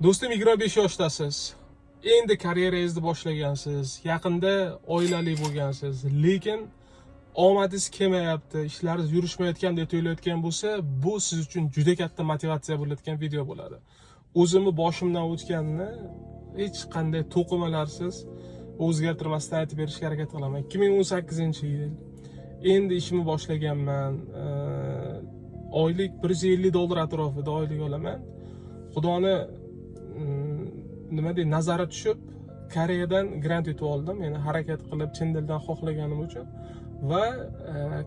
Do'stim 25 yoshdasiz. Endi karyerangizni boshlagansiz. Yaqinda oilali bo'lgansiz. Lekin omadingiz kelmayapti, ishlaringiz yurishmayotgan deb o'ylayotgan bo'lsa, bu siz uchun juda katta motivatsiya bo'ladigan video bo'ladi. O'zimni boshimdan o'tganini hech qanday to'qimalarsiz o'zgartirmasdan aytib berishga harakat qilaman. 2018-yil. Endi ishimni boshlaganman. Oylik $150 atrofida oylik olaman. Xudoni nima deydi, nazari tushib, Koreyadan grant yutib oldim. Meni harakat qilib, chin dildan xohlaganim uchun va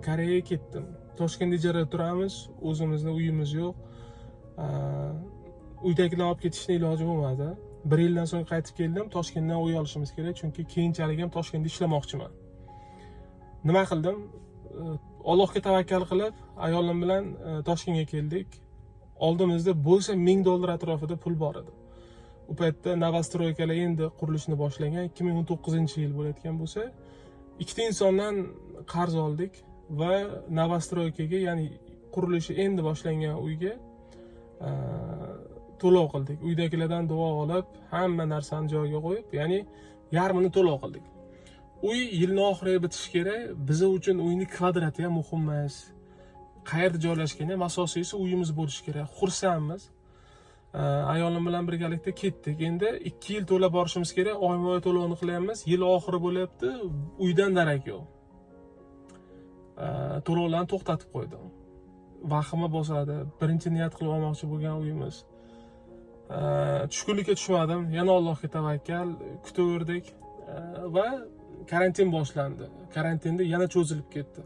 Koreyaga ketdim. Toshkentda ijarada turamiz, o'zimizning uyimiz yo'q. Uydagilarni olib ketishning iloji bo'lmadi. 1 yildan so'ng qaytib keldim. Toshkentdan uy olishimiz kerak, chunki keyinchalik ham Toshkentda ishlamoqchiman. Nima qildim? Allohga tavakkal qilib, ayolim bilan Toshkentga keldik. Oldimizda bo'lsa $1000 atrofida pul bor edi. U paytda Novostroykalar endi qurilishni boshlagan, 2019-yil bo'layotgan bo'lsa, ikkita insondan qarz oldik va Novostroykaga, ya'ni qurilishi endi boshlangan uyga to'lov qildik. Uydagilardan duo olib, hamma narsani joyiga qo'yib, ya'ni yarmini to'lov qildik. Uy yilning oxiriga bitishi kerak. Biz uchun uyning kvadrati ham muhim emas. Qayerda joylashgani ham asosiysi uyimiz bo'lishi kerak. Xursandmiz. Ayolim bilan birgalikda ketdik. Endi 2 yil to'lab borishimiz kerak. Oyma-oy to'lovni qilyapmiz. Yil oxiri bo'lyapti. Uydan darak yo'q. To'lovlarni to'xtatib qo'ydim. Vahima bosadi. Birinchi niyat qilib olmoqchi bo'lgan uyimiz. Tushkunlikka tushmadim. Yana Allohga tavakkal, kutaverdik va karantin boshlandi. Karantinda yana cho'zilib ketdi.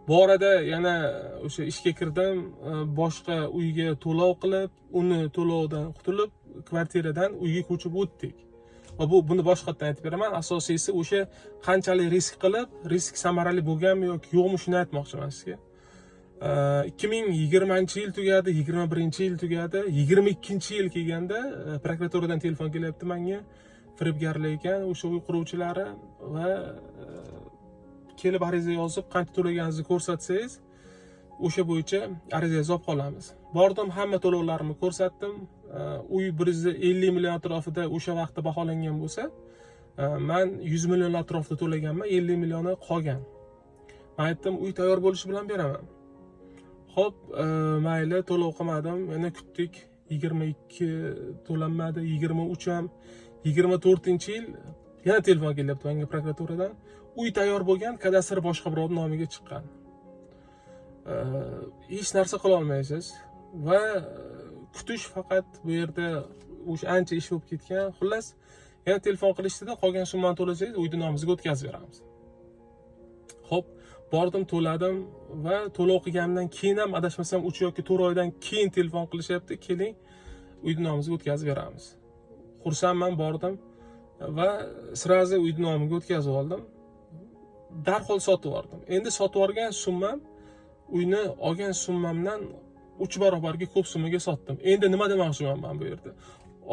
Bu orada yana o'sha ishga kirdim, boshqa uyga to'lov qilib, uni to'lovdan qutulib, kvartiradan uyga ko'chib o'tdik. Va buni boshqatdan aytib beraman. Asosiysi o'sha qanchalik risk qilib, risk samarali bo'lganmi yoki yo'qmi, shuni aytmoqchiman sizga. 2020-yil tugadi, 21-yil tugadi, 22-yil kelganda prokuraturadan telefon kelyapti menga. Firibgarlik ekan, o'sha uy quruvchilari va kelib ariza yozib, qancha to'laganingizni ko'rsatsangiz, o'sha bo'yicha ariza yozib qolamiz. Bordim, hamma to'lovlarimni ko'rsatdim. Uy 150 million atrofida o'sha vaqtda baholangan bo'lsa, men 100 million atrofida to'laganman, 50 millioni qolgan. Men aytdim, uy tayyor bo'lishi bilan beraman. Xo'p, mayli, to'lov qilmadim. Yana kutdik. 22 to'lanmadi, 23 ham, 24-yil yana telefon kelyapti menga prokuraturadan. Uy tayyor bo'lgan, kadastr boshqa birovning nomiga chiqqan. Hech narsa qila olmaysiz va kutish faqat bu yerda o'sha ancha ish bo'lib ketgan. Xullas, yana telefon qilishdida, qolgan summani to'lasangiz, uyni nomimizga o'tkazib beramiz. Xo'p, bordim, to'ladim va to'lov qilganimdan keyin ham adashmasam 3 yoki 4 oydan keyin telefon qilishyapti, keling, uyni nomimizga o'tkazib beramiz. Xursandman, bordim va sirazi uyni nomiga o'tkazib oldim. Darhol sotib yubordim. Endi sotib yuborgan summam uyni olgan summamdan 3 barobarga ko'p summaga sotdim. Endi nima demoqchiman men bu yerda?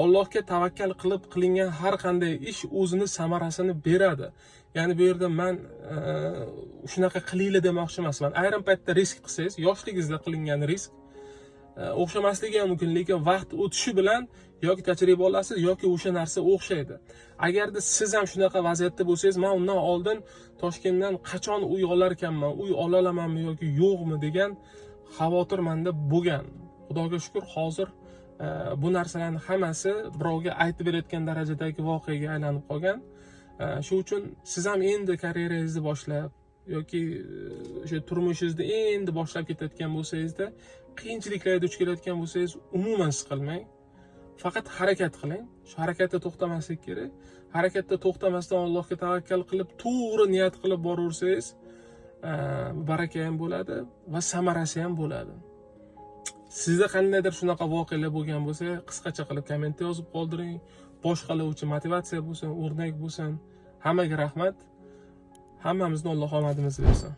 Allohga tavakkal qilib qilingan har qanday ish o'zini samarasini beradi. Ya'ni bu yerda men shunaqa qilinglar demoqchi emasman. Ayrim paytda risk qilsangiz, yoshligingizda qilingan risk o'xshamasligi ham mumkin, lekin vaqt o'tishi bilan yoki tajriba olasiz, yoki o'sha narsa o'xshaydi. Agarda siz ham shunaqa vaziyatda bo'lsangiz, men undan oldin Toshkentdan qachon uy olar ekanman, uy ola olamanmi yoki yo'qmi degan xavotir menda bo'lgan. Xudoga shukr, hozir bu narsalarning hammasi birovga aytib berayotgan darajadagi voqeaga aylanib qolgan. Shuning uchun siz ham endi karyerangizni boshlab yoki o'sha turmushingizni endi boshlab ketayotgan bo'lsangizda, qiyinchiliklarga duch kelayotgan bo'lsangiz, umuman siqilmang. Faqat harakat qiling. Shu harakatda to'xtamaslik kerak. Harakatda to'xtamasdan Allohga tavakkal qilib, to'g'ri niyat qilib boraversangiz, baraka ham bo'ladi va samarasi ham bo'ladi. Sizda qandaydir shunaqa voqealar bo'lgan bo'lsa, qisqacha qilib kommentda yozib qoldiring. Boshqalar uchun motivatsiya bo'lsin, o'rnak bo'lsin. Hammaga rahmat. Hammamizni Alloh omadimizni bersin.